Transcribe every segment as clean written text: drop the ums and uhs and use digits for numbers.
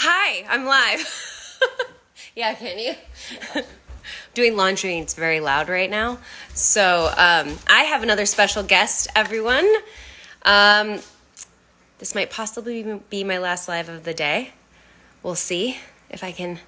Hi, I'm live. Yeah, can you? Doing laundry, it's very loud right now. So I have another special guest, everyone. Um, this might possibly be my last live of the day. We'll see if I can.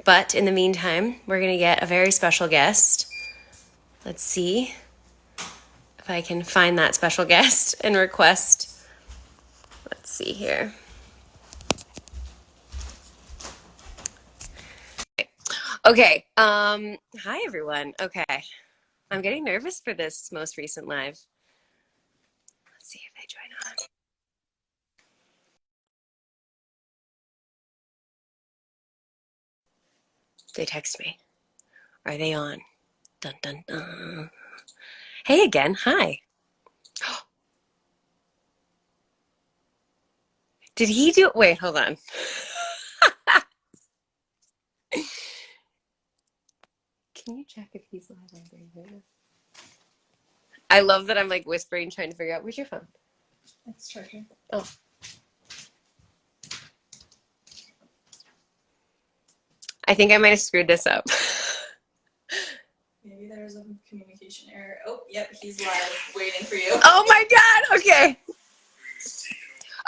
But in the meantime, we're going to get a very special guest. Let's see if I can find that special guest and request. Let's see here. Okay. Hi everyone. Okay. I'm getting nervous for this most recent live. Let's see if they join on. They text me. Are they on? Dun dun dun. Hey again. Hi. Did he do? Wait, hold on. Can you check if he's live right now? I love that I'm like whispering, trying to figure out. Where's your phone? It's charging. Oh. I think I might have screwed this up. Maybe there's a communication error. Oh, yep, he's live, waiting for you. Oh my God. Okay.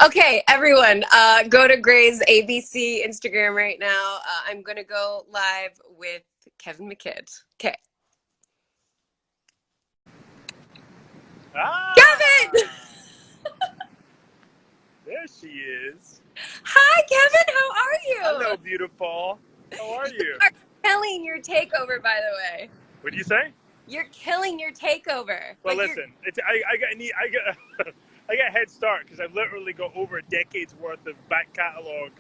Okay, everyone, go to Gray's ABC Instagram right now. I'm going to go live with Kevin MCKID. Okay. Ah, Kevin! there she is. Hi, Kevin. How are you? Hello, beautiful. How are you? You are killing your takeover, by the way. What do you say? You're killing your takeover. Well, Like, listen, I got a head start because I've literally got over a decade's worth of back catalog,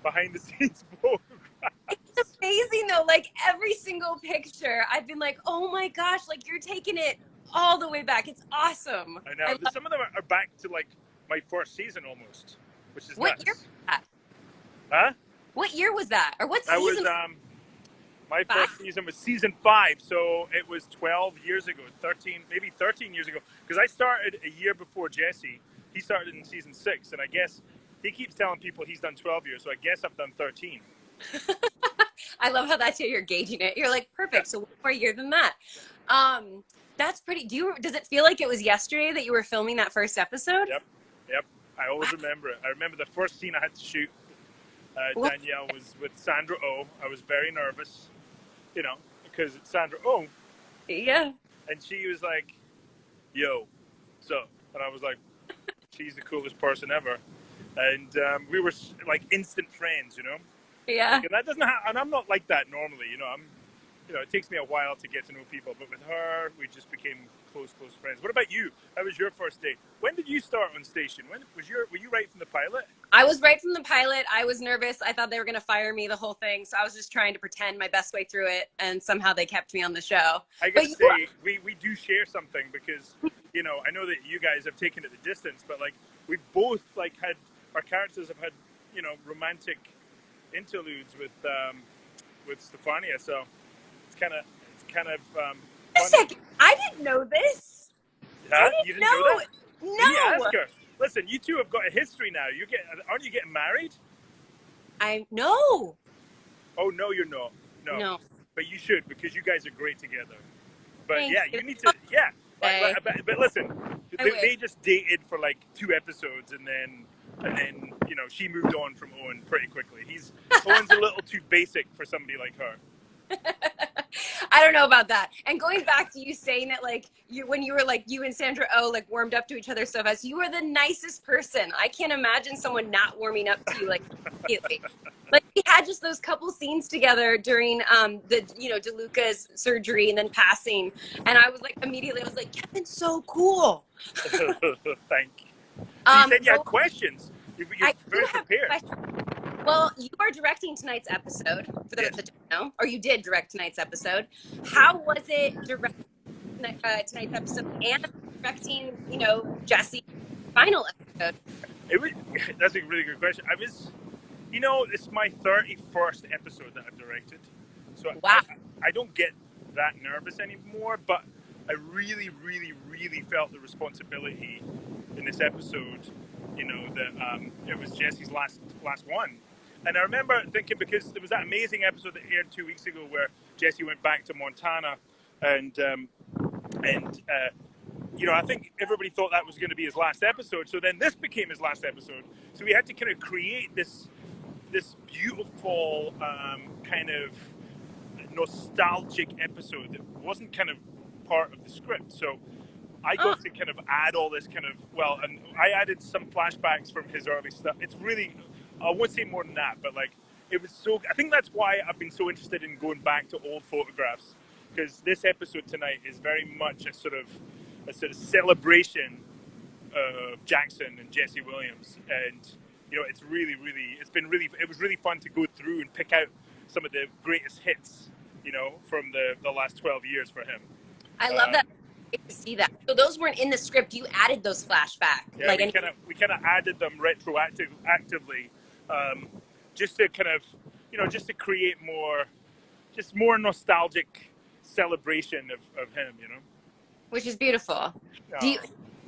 behind the scenes photographs. it's amazing, though. Like, every single picture, I've been like, oh my gosh, like, you're taking it all the way back. It's awesome. I know. Some of them are back to like my first season almost, which is What nuts. year was that? Huh? What year was that? Or what That season? was my Five? first season was season 5, so it was 12 years ago, 13, maybe 13 years ago. Because I started a year before Jesse. He started in season 6, and I guess he keeps telling people he's done 12 years, so I guess I've done 13. I love how that's how you're gauging it. You're like, perfect. So one more year than that. That's pretty. Does it feel like it was yesterday that you were filming that first episode? Yep. I always remember it. I remember the first scene I had to shoot. Danielle was with Sandra Oh. I was very nervous, because it's Sandra Oh. Yeah. And she was like, yo, so. And I was like, she's the coolest person ever. And we were like instant friends, Yeah. And that doesn't and I'm not like that normally, it takes me a while to get to know people, but with her, we just became close friends. What about you? How was your first day? When did you start on station? Were you right from the pilot? I was right from the pilot. I was nervous. I thought they were going to fire me the whole thing. So I was just trying to pretend my best way through it. And somehow they kept me on the show. I gotta say, we do share something because, I know that you guys have taken it the distance, but like we both had, our characters have had, romantic interludes with Stefania. So it's kind of fun. Wait a second. I didn't know this. Huh? You didn't know that? No. You ask her. Listen, you two have got a history now. Aren't you getting married? No. Oh no, you're not. No. But you should, because you guys are great together. But Thank you you. need to. Yeah. Okay. But listen, they just dated for like 2 episodes, and then she moved on from Owen pretty quickly. Owen's a little too basic for somebody like her. I don't know about that. And going back to you saying that, when you were you and Sandra Oh warmed up to each other so fast, you were the nicest person. I can't imagine someone not warming up to you immediately. We had just those couple scenes together during the DeLuca's surgery and then passing, and I was immediately Kevin's so cool. Thank you. You said you had questions. You're very prepared. Well, you are directing tonight's episode, for those that don't know, or you did direct tonight's episode. How was it directing tonight's episode and directing, Jesse's final episode? That's a really good question. It's my 31st episode that I've directed. So wow. I don't get that nervous anymore, but I really, really, really felt the responsibility in this episode you know, that it was Jesse's last one. And I remember thinking, because there was that amazing episode that aired 2 weeks ago where Jesse went back to Montana, and you know, I think everybody thought that was going to be his last episode. So then this became his last episode. So we had to kind of create this beautiful kind of nostalgic episode that wasn't kind of part of the script. So I got to kind of add all this kind of, well, and I added some flashbacks from his early stuff. It's really, I won't say more than that, but like, it was so, I think that's why I've been so interested in going back to old photographs, because this episode tonight is very much a sort of celebration of Jackson and Jesse Williams. And, you know, it's really, it was really fun to go through and pick out some of the greatest hits, you know, from the last 12 years for him. I love that. To see that. So those weren't in the script. You added those flashbacks. Yeah, like we kind of added them retroactively, just to kind of, you know, just to create more nostalgic celebration of him, you know. Which is beautiful. Do you,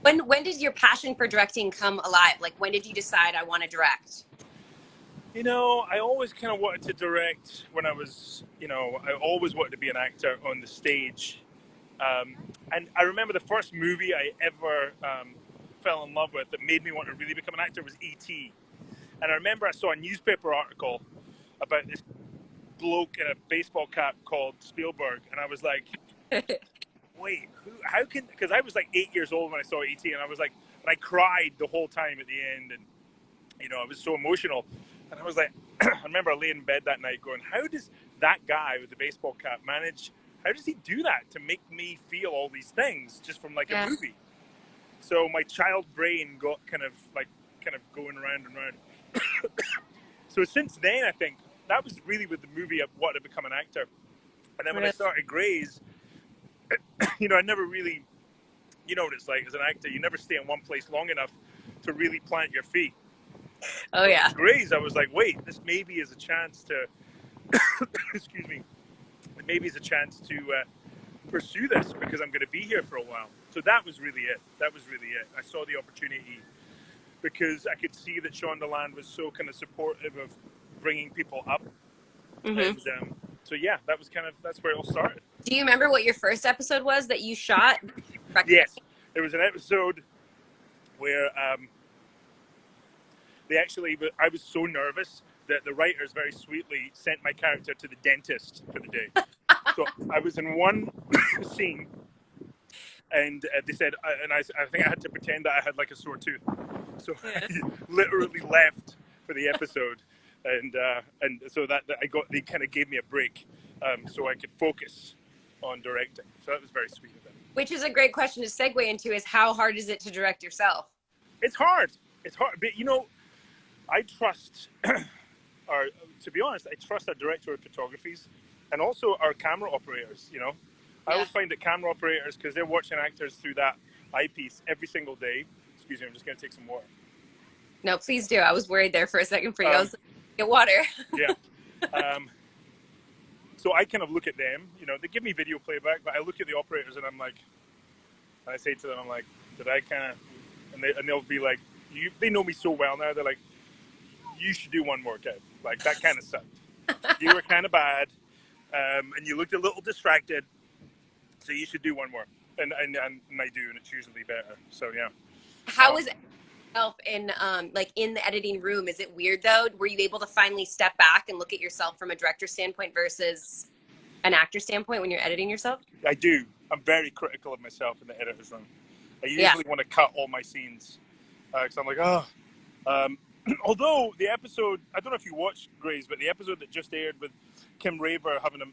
when did your passion for directing come alive? Like, when did you decide I want to direct? You know, I always kind of wanted to direct when I was, you know, I always wanted to be an actor on the stage. And I remember the first movie I ever fell in love with that made me want to really become an actor was E.T. And I remember I saw a newspaper article about this bloke in a baseball cap called Spielberg. And I was like, wait, how can, because I was like 8 years old when I saw E.T. and I was like, and I cried the whole time at the end. And, you know, I was so emotional. And I was like, I remember I lay in bed that night going, how does that guy with the baseball cap manage, how does he do that to make me feel all these things just from like a movie? So my child brain got kind of going around and around. So since then, I think that was really with the movie I wanted to become an actor. And then when I started Grey's, you know, I never really, you know what it's like as an actor, you never stay in one place long enough to really plant your feet. Oh yeah. With Grey's, I was like, wait, this maybe is a chance to, excuse me, maybe is a chance to pursue this because I'm going to be here for a while. So that was really it. I saw the opportunity because I could see that Shondaland was so kind of supportive of bringing people up. And so yeah, that's where it all started. Do you remember what your first episode was that you shot? Yes, there was an episode where I was so nervous that the writers very sweetly sent my character to the dentist for the day. So I was in one scene, and they said, and I think I had to pretend that I had like a sore tooth. So I literally left for the episode, and so that they kind of gave me a break, so I could focus on directing. So that was very sweet of them. Which is a great question to segue into: is how hard is it to direct yourself? It's hard, but you know, I trust. Or, to be honest, I trust our director of photographies and also our camera operators, you know. I always find that camera operators, because they're watching actors through that eyepiece every single day. Excuse me, I'm just going to take some water. No, please do. I was worried there for a second for you. I was like, get water. Yeah. So I kind of look at them, you know, they give me video playback, but I look at the operators and I'm like, and I say to them, I'm like, did I kind of, and they'll be like, they know me so well now, they're like, you should do one more, Kev. Like, that kind of sucked. You were kind of bad, and you looked a little distracted, so you should do one more. And I do, and it's usually better. So, yeah. How was it in, like, in the editing room? Is it weird, though? Were you able to finally step back and look at yourself from a director standpoint versus an actor standpoint when you're editing yourself? I do. I'm very critical of myself in the editor's room. I usually want to cut all my scenes, because I'm like, oh. Although the episode, I don't know if you watched Grey's, but the episode that just aired with Kim Raver having a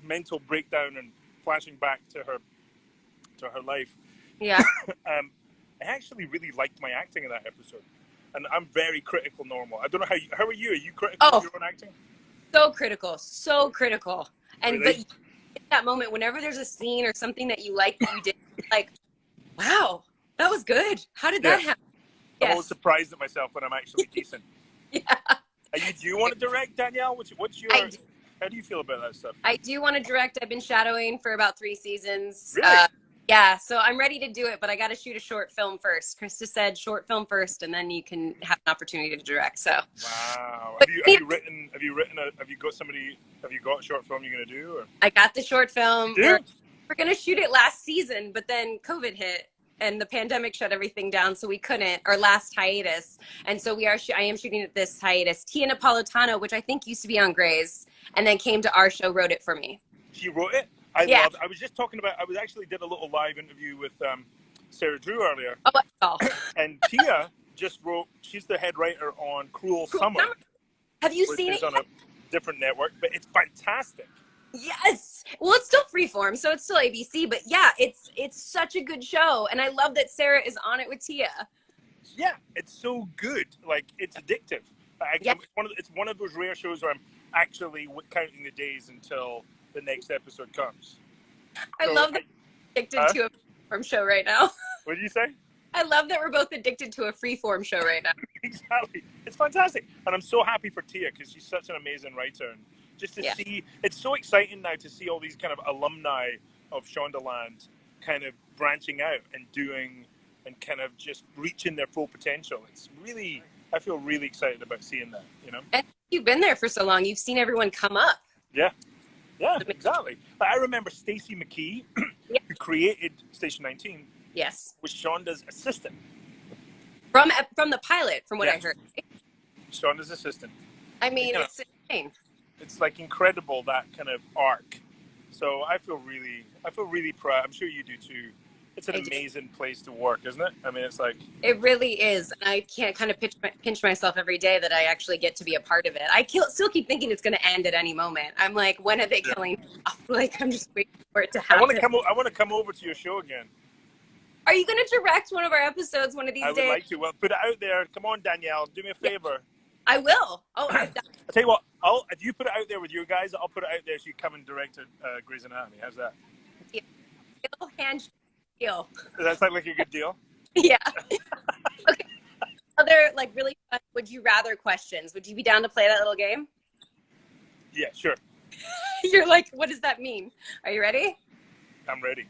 mental breakdown and flashing back to her life. Yeah. I actually really liked my acting in that episode, and I'm very critical. Normal. I don't know how are you? Are you critical of your own acting? So critical. And really? But in that moment, whenever there's a scene or something that you like that you did, like, wow, that was good. How did that happen? I'm always surprised at myself when I'm actually decent. Yeah. Do you want to direct, Danielle? What's your? How do you feel about that stuff? I do want to direct. I've been shadowing for about 3 seasons. Really? Yeah, so I'm ready to do it, but I got to shoot a short film first. Krista said short film first, and then you can have an opportunity to direct. So, Wow. but Have you got somebody? Have you got a short film you're gonna do? Or? I got the short film. You do? We're gonna shoot it last season, but then COVID hit and the pandemic shut everything down, so we couldn't. Our last hiatus, and so I am shooting at this hiatus. Tia Napolitano, which I think used to be on Grey's, and then came to our show, wrote it for me. She wrote it. I was just talking about. I was actually did a little live interview with Sarah Drew earlier. Oh, that's all. And Tia just wrote. She's the head writer on Cruel Summer. Have you which seen is it? on a different network, but it's fantastic. Yes. Well, it's still freeform, so it's still ABC. But yeah, it's such a good show, and I love that Sarah is on it with Tia. Yeah, it's so good. Like it's addictive. Yeah. It's one of those rare shows where I'm actually counting the days until the next episode comes. I love that we're addicted to a freeform show right now. What did you say? I love that we're both addicted to a freeform show right now. Exactly. It's fantastic. And I'm so happy for Tia because she's such an amazing writer. And just to see, it's so exciting now to see all these kind of alumni of Shondaland kind of branching out and doing and kind of just reaching their full potential. It's really, I feel really excited about seeing that, you know? And you've been there for so long. You've seen everyone come up. Yeah. Yeah, exactly. I remember Stacey McKee, who created Station 19, Yes. was Shonda's assistant. From the pilot, from what I heard. Shonda's assistant. I mean, it's insane. It's like incredible, that kind of arc. So I feel really proud. I'm sure you do too. It's an amazing place to work, isn't it? I mean, it's like... It really is. And I can't kind of pinch myself every day that I actually get to be a part of it. I still keep thinking it's going to end at any moment. I'm like, when are they killing me off? Like, I'm just waiting for it to happen. I want to come over to your show again. Are you going to direct one of our episodes one of these days? I would like to. Well, put it out there. Come on, Danielle. Do me a favor. I will. Oh, I'll tell you what. If you put it out there with you guys, I'll put it out there so you come and direct Grey's Anatomy. How's that? Yeah. Little handshake deal. Does that sound like a good deal? Yeah. Okay. Other like really fun would you rather questions. Would you be down to play that little game? Yeah, sure. You're like, what does that mean? Are you ready? I'm ready.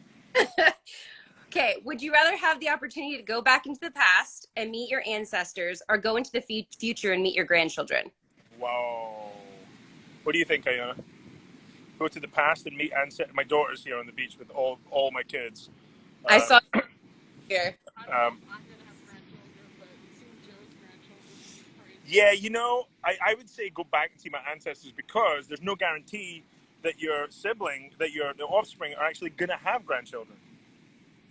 Okay, would you rather have the opportunity to go back into the past and meet your ancestors or go into the future and meet your grandchildren? Wow. What do you think, Ayana? Go to the past and meet my daughter's here on the beach with all my kids. I saw here. Yeah, you know, I would say go back and see my ancestors because there's no guarantee that your sibling, that the offspring are actually going to have grandchildren.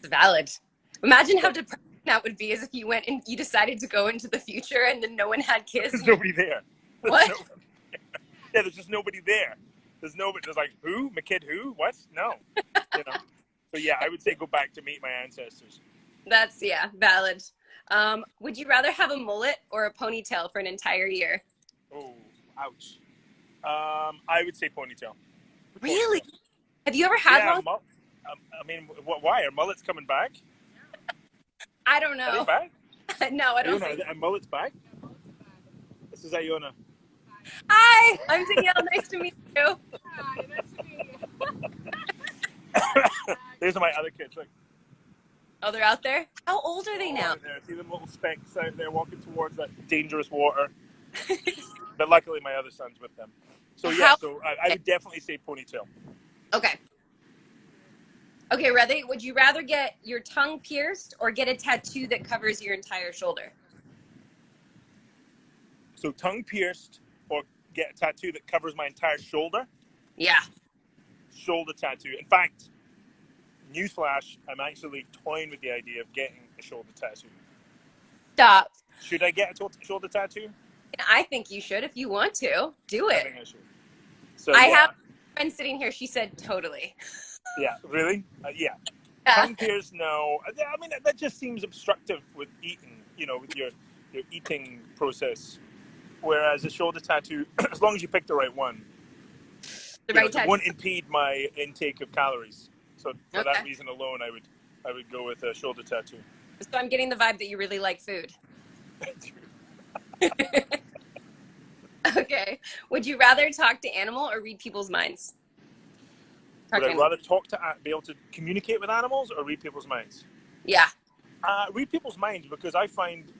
It's valid. Imagine how depressing that would be as if you went and you decided to go into the future and then no one had kids. There's nobody there. What? Yeah, there's just nobody there. There's nobody. There's like, who? McKidd who? What? No. You know? So yeah, I would say go back to meet my ancestors. That's, valid. Would you rather have a mullet or a ponytail for an entire year? Oh, ouch. I would say ponytail. Really? Have you ever had one? I mean, why? Are mullets coming back? I don't know. Are they back? No, I don't. Are mullets back? This is Iona. Hi, I'm Danielle. Nice to meet you. Hi, nice to meet you. These are my other kids. Look. Oh, they're out there? How old are they now? See them little specks out there walking towards that dangerous water. But luckily my other son's with them. So yeah, I would definitely say ponytail. Okay. Okay, would you rather get your tongue pierced or get a tattoo that covers your entire shoulder? So tongue pierced or get a tattoo that covers my entire shoulder? Yeah. Shoulder tattoo. In fact, newsflash, I'm actually toying with the idea of getting a shoulder tattoo. Stop. Should I get a shoulder tattoo? I think you should if you want to. Do it. I think I should. So, I have a friend sitting here. She said totally. Yeah, really? Yeah. Tongue pierced, no. I mean, that just seems obstructive with eating, with your eating process. Whereas a shoulder tattoo, as long as you pick the right one, it won't impede my intake of calories. So for that reason alone, I would go with a shoulder tattoo. So I'm getting the vibe that you really like food. Okay. Would you rather talk to animal or read people's minds? Would I rather be able to communicate with animals or read people's minds? Yeah. Read people's minds, because I find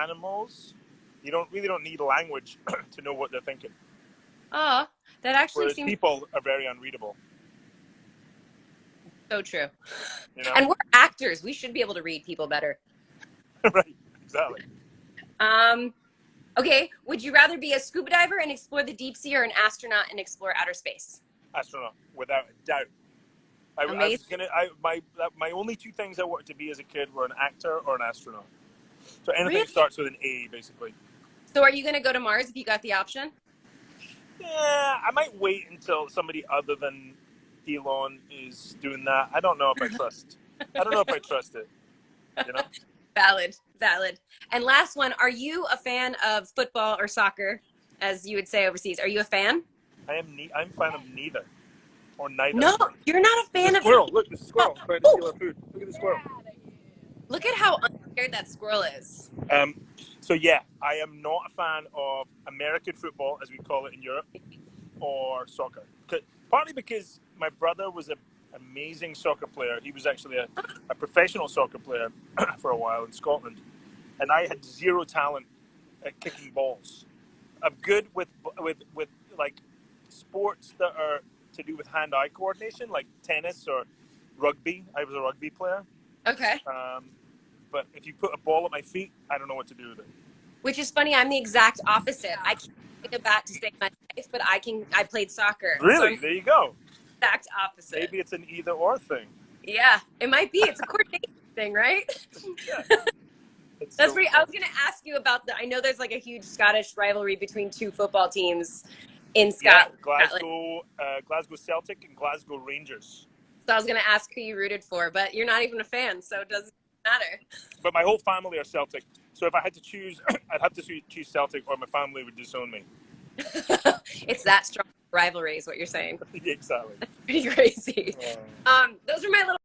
animals, you don't need language to know what they're thinking. Oh, that actually Whereas seems people are very unreadable. so true. You know? And we're actors. We should be able to read people better. Right, exactly. Okay, would you rather be a scuba diver and explore the deep sea or an astronaut and explore outer space? Astronaut, without a doubt. My only two things I wanted to be as a kid were an actor or an astronaut. So anything Really? that starts with an A, basically. So are you going to go to Mars if you got the option? Yeah, I might wait until somebody other than Elon is doing that. I don't know if I trust. I don't know if I trust it. You know? Valid. And last one, are you a fan of football or soccer, as you would say overseas? Are you a fan? I'm a fan of neither. Or neither. No, you're not a fan The of squirrel. Look, the squirrel trying to steal our food. Look at the squirrel. Look at how unscared that squirrel is. So yeah, I am not a fan of American football, as we call it in Europe, or soccer. Partly because my brother was an amazing soccer player. He was actually a professional soccer player for a while in Scotland, and I had zero talent at kicking balls. I'm good with like sports that are to do with hand-eye coordination, like tennis or rugby. I was a rugby player. Okay. But if you put a ball at my feet, I don't know what to do with it. Which is funny. I'm the exact opposite. I can't pick a bat to save my life, but I played soccer. Really? So there you go. exact opposite. Maybe it's an either-or thing. Yeah, it might be. It's a coordination thing, right? Yeah. That's pretty. I was going to ask you about I know there's like a huge Scottish rivalry between two football teams in Scotland. Glasgow Celtic and Glasgow Rangers. So I was going to ask who you rooted for, but you're not even a fan, so it doesn't matter. But my whole family are Celtic. So if I had to choose, I'd have to choose Celtic or my family would disown me. It's that strong rivalry is what you're saying. Exactly. Pretty crazy. Those are my little